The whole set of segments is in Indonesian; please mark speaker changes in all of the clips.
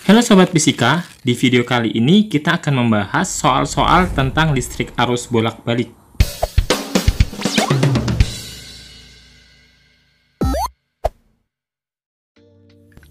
Speaker 1: Halo Sobat Fisika, di video kali ini kita akan membahas soal-soal tentang listrik arus bolak-balik.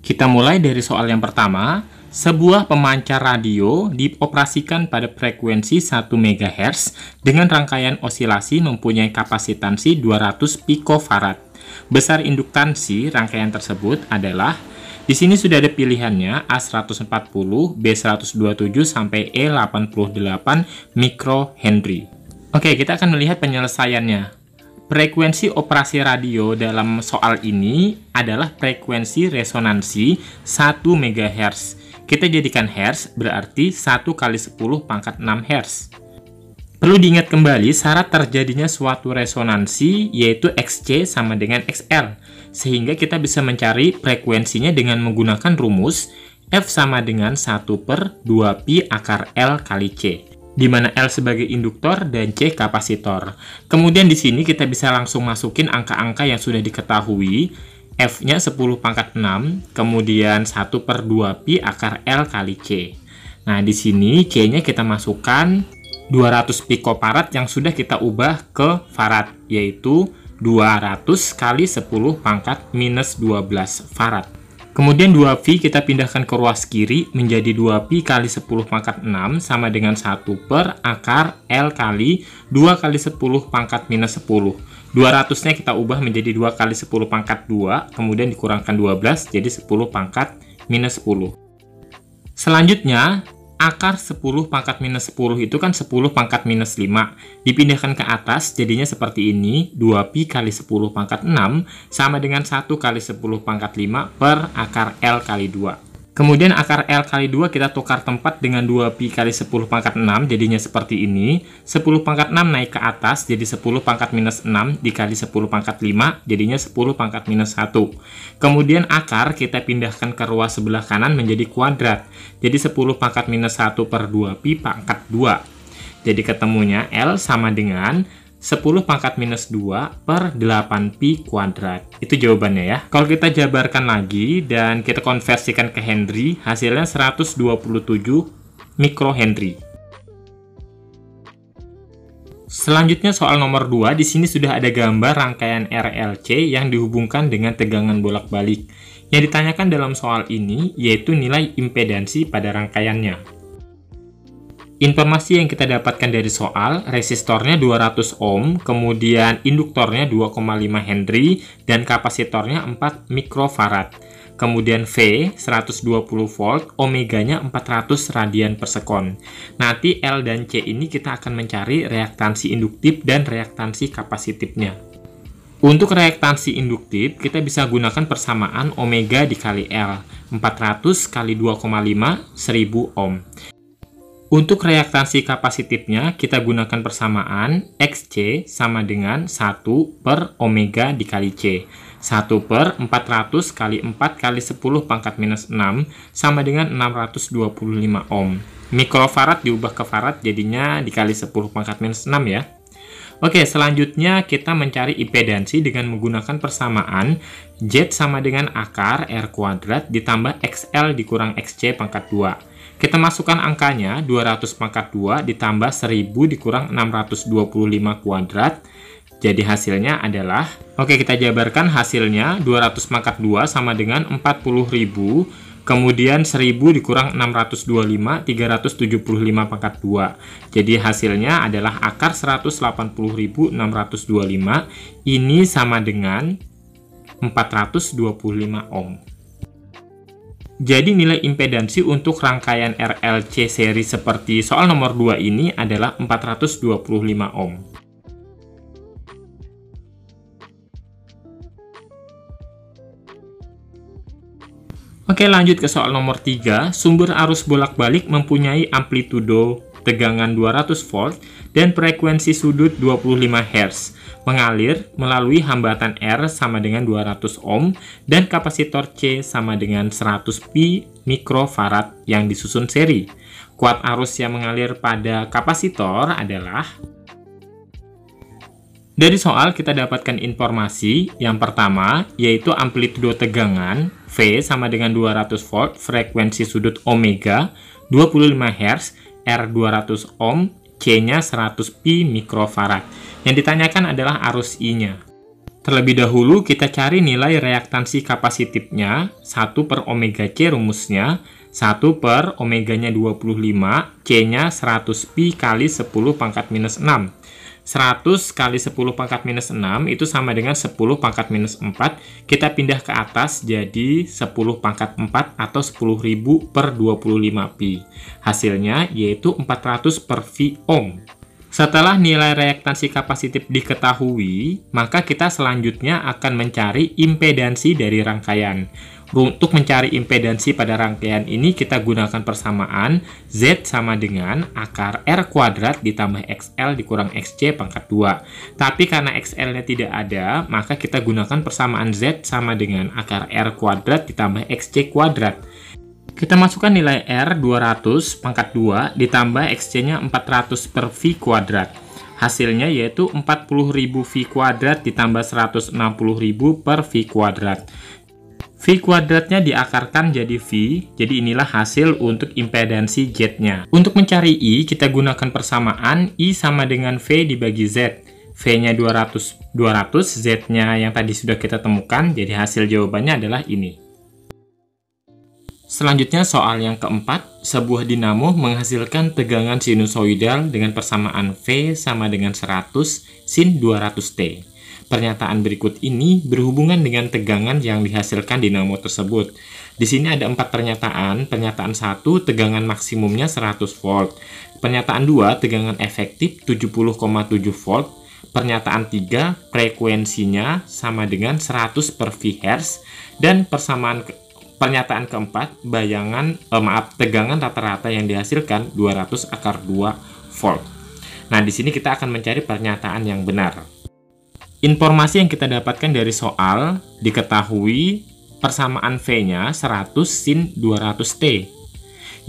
Speaker 1: Kita mulai dari soal yang pertama. Sebuah pemancar radio dioperasikan pada frekuensi 1 MHz dengan rangkaian osilasi mempunyai kapasitansi 200 picofarad. Besar induktansi rangkaian tersebut adalah, di sini sudah ada pilihannya A140, B127 sampai E88 mikrohenry. Oke, kita akan melihat penyelesaiannya. Frekuensi operasi radio dalam soal ini adalah frekuensi resonansi 1 MHz. Kita jadikan Hz berarti 1 kali 10 pangkat 6 Hz. Perlu diingat kembali syarat terjadinya suatu resonansi yaitu Xc sama dengan XL. Sehingga kita bisa mencari frekuensinya dengan menggunakan rumus F sama dengan 1/2pi akar L kali C. Di mana L sebagai induktor dan C kapasitor. Kemudian di sini kita bisa langsung masukin angka-angka yang sudah diketahui. F-nya 10 pangkat 6, kemudian 1/2pi akar L kali C. Nah, di sini C-nya kita masukkan 200 picofarad yang sudah kita ubah ke farad, yaitu 200 kali 10 pangkat minus 12 farad. Kemudian 2V kita pindahkan ke ruas kiri menjadi 2pi kali 10 pangkat 6 sama dengan 1 per akar L kali 2 kali 10 pangkat minus 10. 200-nya kita ubah menjadi 2 kali 10 pangkat 2, kemudian dikurangkan 12 jadi 10 pangkat minus 10. Selanjutnya, akar 10 pangkat minus 10 itu kan 10 pangkat minus 5. Dipindahkan ke atas jadinya seperti ini, 2pi kali 10 pangkat 6 sama dengan 1 kali 10 pangkat 5 per akar L kali 2. Kemudian akar L kali 2 kita tukar tempat dengan 2pi kali 10 pangkat 6 jadinya seperti ini. 10 pangkat 6 naik ke atas jadi 10 pangkat minus 6 dikali 10 pangkat 5 jadinya 10 pangkat minus 1. Kemudian akar kita pindahkan ke ruas sebelah kanan menjadi kuadrat. Jadi 10 pangkat minus 1/2pi pangkat 2. Jadi ketemunya L sama dengan 10 pangkat minus 2 per 8pi kuadrat. Itu jawabannya ya. Kalau kita jabarkan lagi dan kita konversikan ke Henry, hasilnya 127 mikrohenry. Selanjutnya soal nomor 2, di sini sudah ada gambar rangkaian RLC yang dihubungkan dengan tegangan bolak-balik. Yang ditanyakan dalam soal ini yaitu nilai impedansi pada rangkaiannya. Informasi yang kita dapatkan dari soal, resistornya 200 ohm, kemudian induktornya 2,5 Henry, dan kapasitornya 4 mikrofarad. Kemudian V, 120 volt, omeganya 400 radian per sekon. Nanti L dan C ini kita akan mencari reaktansi induktif dan reaktansi kapasitifnya. Untuk reaktansi induktif, kita bisa gunakan persamaan omega dikali L, 400 kali 2,5, 1000 ohm. Untuk reaktansi kapasitifnya, kita gunakan persamaan Xc sama dengan 1 per omega dikali C. 1 per 400 kali 4 kali 10 pangkat minus 6 sama dengan 625 ohm. Mikrofarad diubah ke farad jadinya dikali 10 pangkat minus 6 ya. Oke, selanjutnya kita mencari impedansi dengan menggunakan persamaan Z sama dengan akar R kuadrat ditambah XL dikurang XC pangkat 2. Kita masukkan angkanya, 200 pangkat 2 ditambah 1000 dikurang 625 kuadrat. Jadi hasilnya adalah, oke kita jabarkan hasilnya, 200 pangkat 2 sama dengan 40.000, kemudian 1000 dikurang 625, 375 pangkat 2. Jadi hasilnya adalah akar 180.625, ini sama dengan 425 ohm. Jadi nilai impedansi untuk rangkaian RLC seri seperti soal nomor 2 ini adalah 425 ohm. Oke, lanjut ke soal nomor 3. Sumber arus bolak-balik mempunyai amplitudo tegangan 200 volt dan frekuensi sudut 25 Hz. Mengalir melalui hambatan R sama dengan 200 ohm dan kapasitor C sama dengan 100 pi mikrofarad yang disusun seri. Kuat arus yang mengalir pada kapasitor adalah Dari soal kita dapatkan informasi yang pertama, yaitu amplitudo tegangan V sama dengan 200 volt, frekuensi sudut omega 25 Hz, R 200 ohm, C-nya 100 pi mikrofarad. Yang ditanyakan adalah arus I-nya. Terlebih dahulu kita cari nilai reaktansi kapasitifnya, 1 per omega C rumusnya, 1 per omeganya 25, C-nya 100 pi kali 10 pangkat minus 6. 100 kali 10 pangkat minus 6 itu sama dengan 10 pangkat minus 4. Kita pindah ke atas jadi 10 pangkat 4 atau 10.000 per 25 pi. Hasilnya yaitu 400 per V ohm. Setelah nilai reaktansi kapasitif diketahui, maka kita selanjutnya akan mencari impedansi dari rangkaian. Untuk mencari impedansi pada rangkaian ini, kita gunakan persamaan Z sama dengan akar R kuadrat ditambah XL dikurang XC pangkat 2. Tapi karena XL-nya tidak ada, maka kita gunakan persamaan Z sama dengan akar R kuadrat ditambah XC kuadrat. Kita masukkan nilai R 200 pangkat 2 ditambah XC-nya 400 per V kuadrat. Hasilnya yaitu 40.000 V kuadrat ditambah 160.000 per V kuadrat. V kuadratnya diakarkan jadi V, jadi inilah hasil untuk impedansi Z-nya. Untuk mencari I, kita gunakan persamaan I sama dengan V dibagi Z. V-nya 200, Z-nya yang tadi sudah kita temukan, jadi hasil jawabannya adalah ini. Selanjutnya soal yang keempat, sebuah dinamo menghasilkan tegangan sinusoidal dengan persamaan V sama dengan 100 sin 200T. Pernyataan berikut ini berhubungan dengan tegangan yang dihasilkan dinamo tersebut. Di sini ada 4 pernyataan. Pernyataan 1, tegangan maksimumnya 100 volt. Pernyataan 2, tegangan efektif 70,7 volt. Pernyataan 3, frekuensinya sama dengan 100 per Vhz. Dan pernyataan keempat, tegangan rata-rata yang dihasilkan 200 akar 2 volt. Nah, di sini kita akan mencari pernyataan yang benar. Informasi yang kita dapatkan dari soal diketahui persamaan V-nya 100 sin 200T.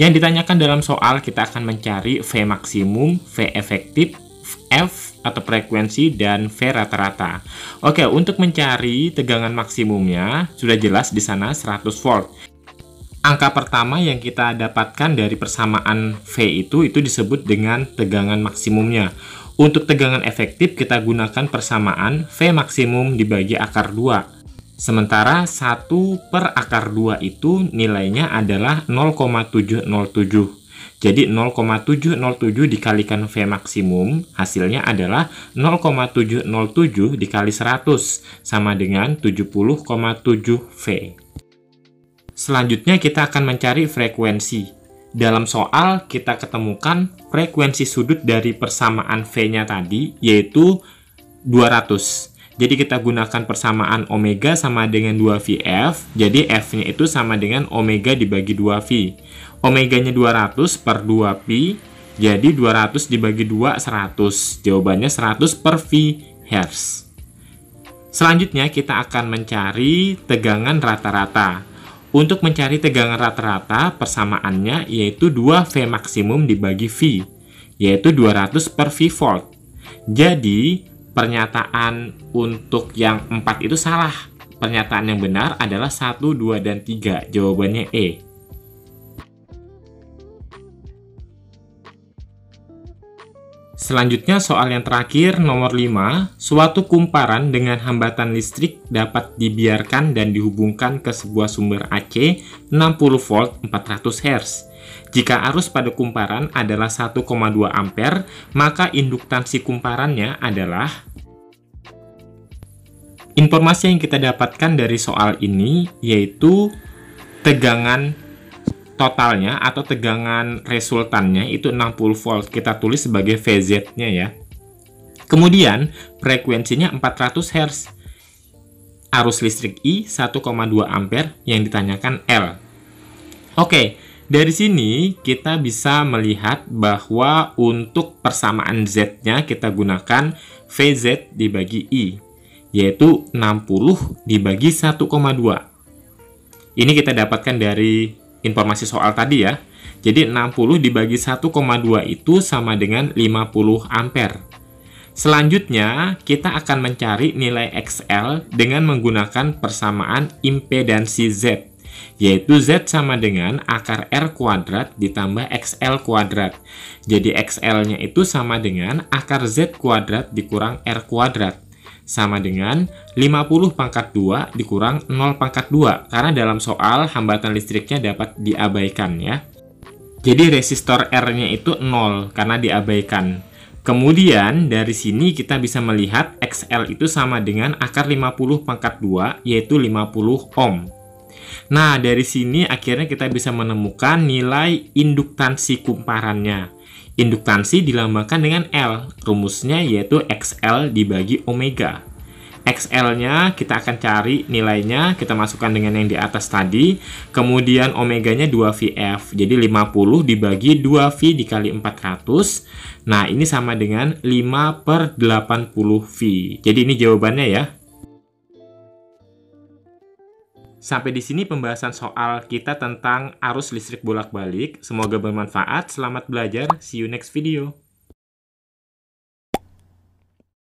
Speaker 1: Yang ditanyakan dalam soal kita akan mencari V maksimum, V efektif, F atau frekuensi, dan V rata-rata. Oke, untuk mencari tegangan maksimumnya sudah jelas di sana 100 volt. Angka pertama yang kita dapatkan dari persamaan V itu disebut dengan tegangan maksimumnya. Untuk tegangan efektif kita gunakan persamaan V maksimum dibagi akar 2. Sementara 1 per akar 2 itu nilainya adalah 0,707. Jadi 0,707 dikalikan V maksimum, hasilnya adalah 0,707 dikali 100, sama dengan 70,7 V. Selanjutnya kita akan mencari frekuensi. Dalam soal kita ketemukan frekuensi sudut dari persamaan V-nya tadi, yaitu 200. Jadi kita gunakan persamaan omega sama dengan 2VF, jadi F-nya itu sama dengan omega dibagi 2V. Omeganya 200 per 2pi, jadi 200 dibagi 2, 100. Jawabannya 100 per Vhz. Selanjutnya kita akan mencari tegangan rata-rata. Untuk mencari tegangan rata-rata, persamaannya yaitu 2V maksimum dibagi V, yaitu 200 per V volt. Jadi, pernyataan untuk yang 4 itu salah. Pernyataan yang benar adalah 1, 2, dan 3. Jawabannya E. Selanjutnya soal yang terakhir, nomor 5. Suatu kumparan dengan hambatan listrik dapat dibiarkan dan dihubungkan ke sebuah sumber AC 60 volt 400 Hz. Jika arus pada kumparan adalah 1,2 ampere, maka induktansi kumparannya adalah... Informasi yang kita dapatkan dari soal ini yaitu tegangan totalnya atau tegangan resultannya itu 60 volt. Kita tulis sebagai VZ-nya ya. Kemudian frekuensinya 400 Hz. Arus listrik I 1,2 ampere yang ditanyakan L. Oke, dari sini kita bisa melihat bahwa untuk persamaan Z-nya kita gunakan VZ dibagi I, yaitu 60 dibagi 1,2. Ini kita dapatkan dari informasi soal tadi ya. Jadi 60 dibagi 1,2 itu sama dengan 50 ampere. Selanjutnya, kita akan mencari nilai XL dengan menggunakan persamaan impedansi Z, yaitu Z sama dengan akar R kuadrat ditambah XL kuadrat. Jadi XL-nya itu sama dengan akar Z kuadrat dikurang R kuadrat, sama dengan 50 pangkat 2 dikurang 0 pangkat 2, karena dalam soal hambatan listriknya dapat diabaikan ya. Jadi resistor R-nya itu 0 karena diabaikan. Kemudian dari sini kita bisa melihat XL itu sama dengan akar 50 pangkat 2, yaitu 50 ohm. Nah, dari sini akhirnya kita bisa menemukan nilai induktansi kumparannya. Induktansi dilambangkan dengan L, rumusnya yaitu XL dibagi omega. XL-nya kita akan cari nilainya, kita masukkan dengan yang di atas tadi, kemudian omeganya 2VF, jadi 50 dibagi 2V dikali 400, nah ini sama dengan 5/80V, jadi ini jawabannya ya. Sampai di sini pembahasan soal kita tentang arus listrik bolak-balik, semoga bermanfaat, selamat belajar, see you next video.